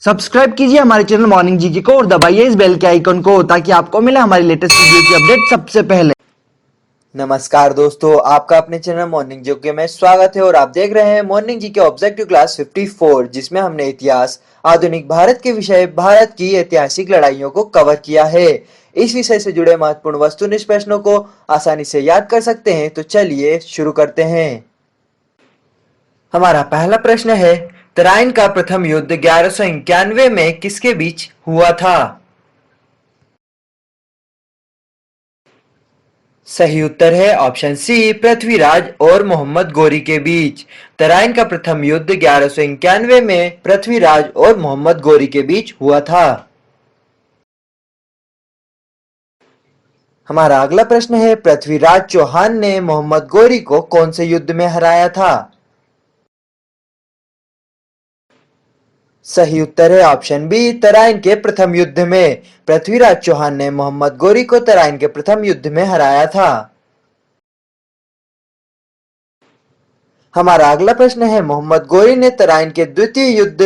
Subscribe कीजिए हमारे channel morning GK को और दबाइए इस बेल के आइकन को ताकि आपको मिले हमारी लेटेस्ट वीडियो की अपडेट सबसे पहले। नमस्कार दोस्तों, आपका अपने चैनल मॉर्निंग जीके में स्वागत है और आप देख रहे हैं मॉर्निंग जीके ऑब्जेक्टिव क्लास 54, जिसमें हमने इतिहास आधुनिक भारत के विषय भारत की ऐतिहासिक लड़ाइयों को कवर किया है। इस विषय से जुड़े महत्वपूर्ण वस्तुनिष्ठ प्रश्नों को आसानी से याद कर सकते हैं, तो चलिए शुरू करते हैं। हमारा पहला प्रश्न है, तराइन का प्रथम युद्ध 1191 में किसके बीच हुआ था? सही उत्तर है ऑप्शन सी, पृथ्वीराज और मोहम्मद गोरी के बीच। तराइन का प्रथम युद्ध 1191 में पृथ्वीराज और मोहम्मद गोरी के बीच हुआ था। हमारा अगला प्रश्न है, पृथ्वीराज चौहान ने मोहम्मद गोरी को कौन से युद्ध में हराया था? सही उत्तर है ऑप्शन बी, तराइन के प्रथम युद्ध में। पृथ्वीराज चौहान ने मोहम्मद गोरी को तराइन के प्रथम युद्ध में हराया था। हमारा अगला प्रश्न है, मोहम्मद गोरी ने तराइन के द्वितीय युद्ध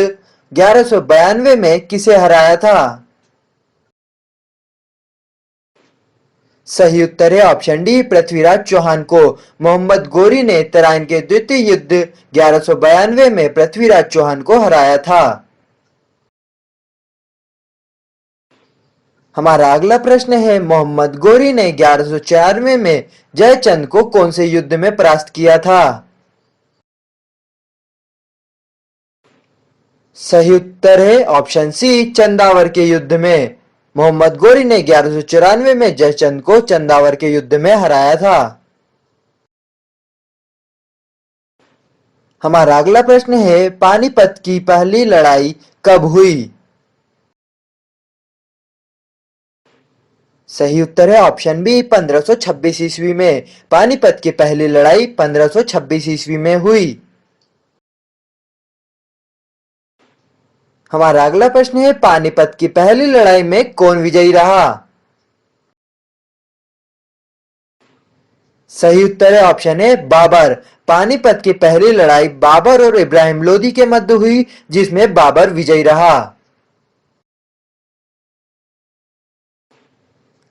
1192 में किसे हराया था? सही उत्तर है ऑप्शन डी, पृथ्वीराज चौहान को। मोहम्मद गोरी ने तराइन के द्वितीय युद्ध 1192 में पृथ्वीराज चौहान को हराया था। हमारा अगला प्रश्न है, मोहम्मद गोरी ने 1194 में जयचंद को कौन से युद्ध में परास्त किया था? सही उत्तर है ऑप्शन सी, चंदावर के युद्ध में। मोहम्मद गोरी ने 1194 में जयचंद को चंदावर के युद्ध में हराया था। हमारा अगला प्रश्न है, पानीपत की पहली लड़ाई कब हुई? सही उत्तर है ऑप्शन बी, 1526 ईस्वी में। पानीपत की पहली लड़ाई 1526 ईस्वी में हुई। हमारा अगला प्रश्न है, पानीपत की पहली लड़ाई में कौन विजयी रहा? सही उत्तर है ऑप्शन ए, बाबर। पानीपत की पहली लड़ाई बाबर और इब्राहिम लोदी के मध्य हुई, जिसमें बाबर विजयी रहा।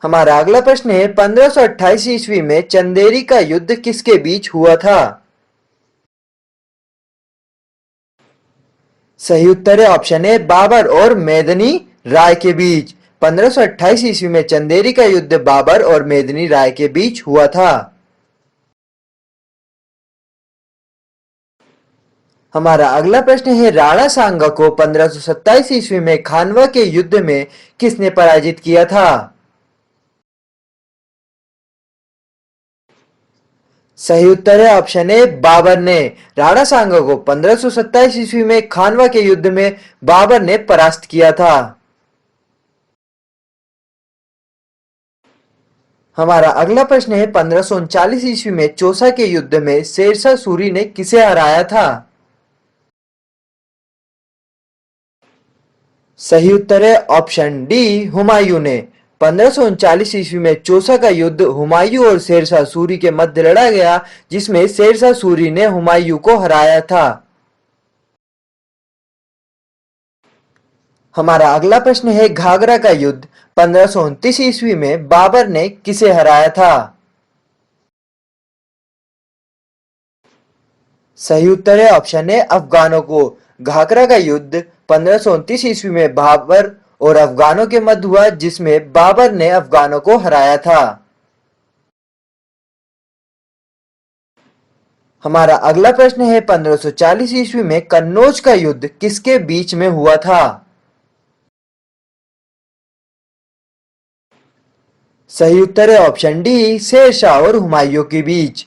हमारा अगला प्रश्न है, 1528 ईस्वी में चंदेरी का युद्ध किसके बीच हुआ था? सही उत्तर है ऑप्शन ए, बाबर और मेदिनी राय के बीच। 1528 ईस्वी में चंदेरी का युद्ध बाबर और मेदिनी राय के बीच हुआ था। हमारा अगला प्रश्न है, राणा सांगा को 1527 ईस्वी में खानवा के युद्ध में किसने पराजित किया था? सही उत्तर है ऑप्शन ए, बाबर ने। राणा सांगा को 1527 ईस्वी में खानवा के युद्ध में बाबर ने परास्त किया था। हमारा अगला प्रश्न है, 1539 ईस्वी में चौसा के युद्ध में शेरशाह सूरी ने किसे हराया था? सही उत्तर है ऑप्शन डी, हुमायूं ने। 1539 ईस्वी में चौसा का युद्ध हुमायूं और शेरशाह सूरी के मध्य लड़ा गया, जिसमें शेरशाह सूरी ने हुमायूं को हराया था। हमारा अगला प्रश्न है, घाघरा का युद्ध 1529 ईस्वी में बाबर ने किसे हराया था? सही उत्तर है ऑप्शन ए, अफगानों को। घाघरा का युद्ध 1529 ईस्वी में बाबर और अफगानों के मध्य हुआ, जिसमें बाबर ने अफगानों को हराया था। हमारा अगला प्रश्न है, 1540 ईस्वी में कन्नौज का युद्ध किसके बीच में हुआ था? सही उत्तर है ऑप्शन डी, शेरशाह और हुमायूं के बीच।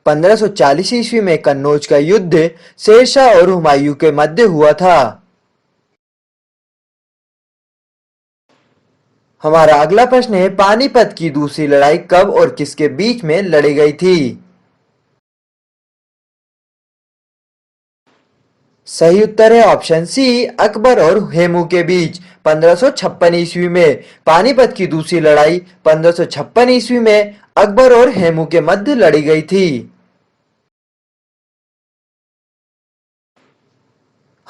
1540 ईस्वी में कन्नौज का युद्ध शेरशाह और हुमायूं के मध्य हुआ था। हमारा अगला प्रश्न है, पानीपत की दूसरी लड़ाई कब और किसके बीच में लड़ी गई थी? सही उत्तर है ऑप्शन सी, अकबर और हेमू के बीच। 1556 ईस्वी में पानीपत की दूसरी लड़ाई 1556 ईस्वी में अकबर और हेमू के मध्य लड़ी गई थी।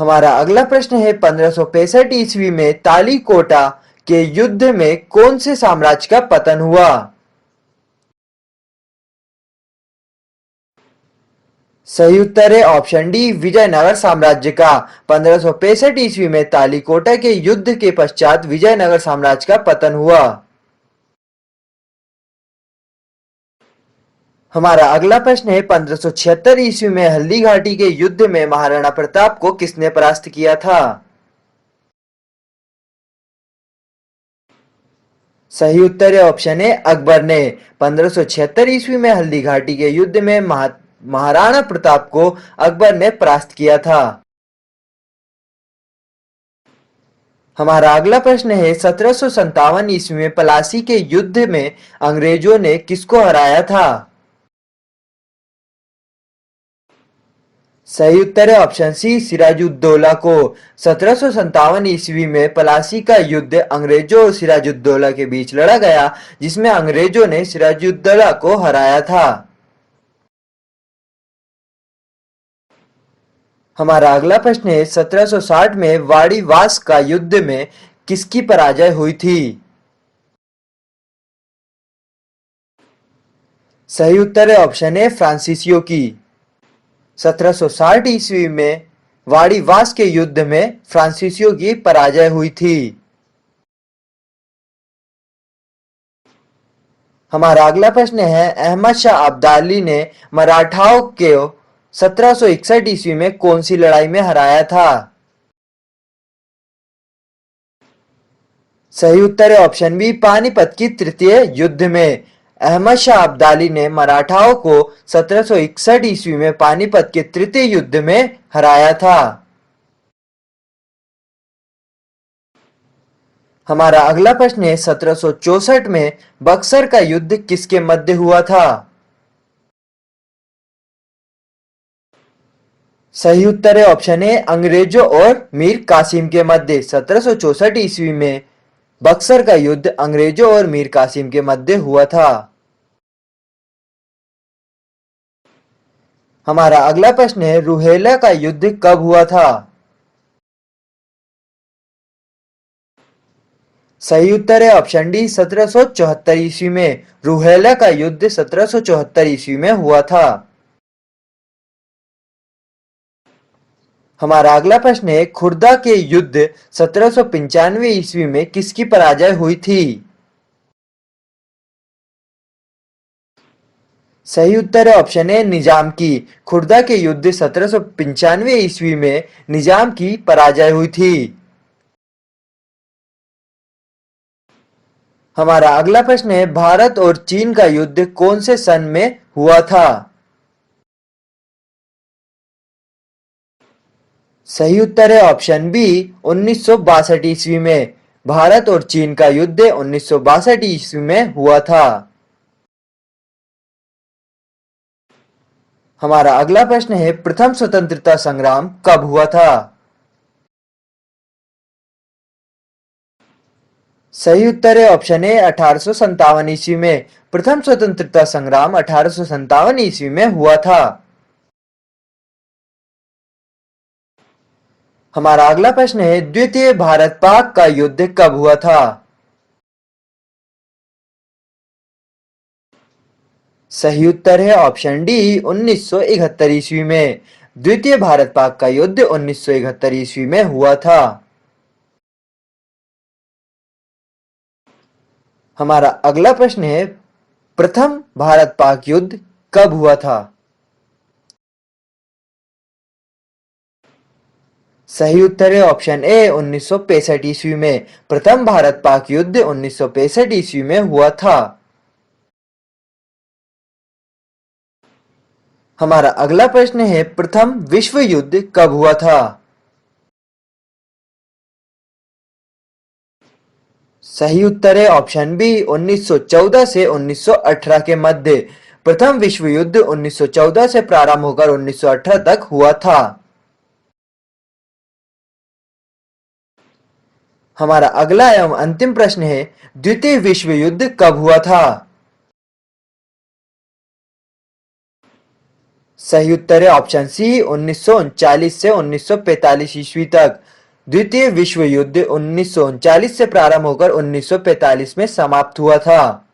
हमारा अगला प्रश्न है 1565 ईस्वी में तालीकोटा के युद्ध में कौन से साम्राज्य का पतन हुआ? सही उत्तर है ऑप्शन डी विजयनगर साम्राज्य का। 1565 ईस्वी में तालीकोटा के युद्ध के पश्चात विजयनगर साम्राज्य का पतन हुआ। हमारा अगला प्रश्न है 1576 ईस्वी में हल्दी घाटी के युद्ध में महाराणा प्रताप को किसने परास्त किया था? सही उत्तर है ऑप्शन है अकबर ने। 1576 ईस्वी में हल्दी घाटी के युद्ध में महाराणा प्रताप को अकबर ने परास्त किया था। हमारा अगला प्रश्न है 1757 ईस्वी में पलासी के युद्ध में अंग्रेजों ने किसको हराया था? सही उत्तर है ऑप्शन सी सिराजुद्दौला को। 1757 ईस्वी में पलासी का युद्ध अंग्रेजों और सिराजुद्दौला के बीच लड़ा गया, जिसमें अंग्रेजों ने सिराजुद्दौला को हराया था। हमारा अगला प्रश्न है 1760 में वाड़ी वास का युद्ध में किसकी पराजय हुई थी? सही उत्तर है ऑप्शन है फ्रांसीसियों की। 1760 ईस्वी में वाड़ी वास के युद्ध में फ्रांसीसियों की पराजय हुई थी। हमारा अगला प्रश्न है अहमद शाह अब्दाली ने मराठाओं को 1761 ईस्वी में कौन सी लड़ाई में हराया था? सही उत्तर है ऑप्शन बी पानीपत की तृतीय युद्ध में। अहमद शाह अब्दाली ने मराठाओं को 1761 ईस्वी में पानीपत के तृतीय युद्ध में हराया था। हमारा अगला प्रश्न है 1764 में बक्सर का युद्ध किसके मध्य हुआ था? सही उत्तर है ऑप्शन ए अंग्रेजों और मीर कासिम के मध्य। 1764 ईस्वी में बक्सर का युद्ध अंग्रेजों और मीर कासिम के मध्य हुआ था। हमारा अगला प्रश्न है रुहेला का युद्ध कब हुआ था? सही उत्तर है ऑप्शन डी 1774 ईस्वी में। रुहेला का युद्ध 1774 ईस्वी में हुआ था। हमारा अगला प्रश्न है खुर्दा के युद्ध 1795 ईस्वी में किसकी पराजय हुई थी? सही उत्तर है ऑप्शन है निजाम की। खुर्दा के युद्ध 1795 ईस्वी में निजाम की पराजय हुई थी। हमारा अगला प्रश्न है भारत और चीन का युद्ध कौन से सन में हुआ था? सही उत्तर है ऑप्शन बी 1962 ईस्वी में। भारत और चीन का युद्ध 1962 ईस्वी में हुआ था। हमारा अगला प्रश्न है प्रथम स्वतंत्रता संग्राम कब हुआ था? सही उत्तर है ऑप्शन ए 1857 ईस्वी में। प्रथम स्वतंत्रता संग्राम 1857 ईस्वी में हुआ था। हमारा अगला प्रश्न है द्वितीय भारत पाक का युद्ध कब हुआ था? सही उत्तर है ऑप्शन डी 1971 ईस्वी में। द्वितीय भारत पाक का युद्ध 1971 ईस्वी में हुआ था। हमारा अगला प्रश्न है प्रथम भारत पाक युद्ध कब हुआ था? सही उत्तर है ऑप्शन ए 1965 ईस्वी में। प्रथम भारत पाक युद्ध 1965 ईस्वी में हुआ था। हमारा अगला प्रश्न है प्रथम विश्व युद्ध कब हुआ था? सही उत्तर है ऑप्शन बी 1914 से 1918 के मध्य। प्रथम विश्व युद्ध 1914 से प्रारंभ होकर 1918 तक हुआ था। हमारा अगला एवं अंतिम प्रश्न है द्वितीय विश्व युद्ध कब हुआ था? सही उत्तर है ऑप्शन सी 1939 से 1945 ईस्वी तक। द्वितीय विश्व युद्ध 1939 से प्रारंभ होकर 1945 में समाप्त हुआ था।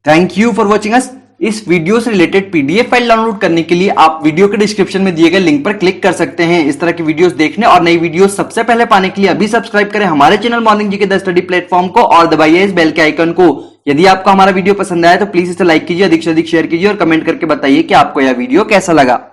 Thank you for watching us. इस वीडियो से रिलेटेड पीडीएफ फाइल डाउनलोड करने के लिए आप वीडियो के डिस्क्रिप्शन में दिए गए लिंक पर क्लिक कर सकते हैं। इस तरह की वीडियोस देखने और नई वीडियोस सबसे पहले पाने के लिए अभी सब्सक्राइब करें हमारे चैनल मॉर्निंग जी के द स्टडी प्लेटफॉर्म को और दबाइए इस बेल के आइकन को। यदि आपको हमारा वीडियो पसंद आया तो प्लीज इसे लाइक कीजिए, अधिक से अधिक शेयर कीजिए और कमेंट करके बताइए कि आपको यह वीडियो कैसा लगा।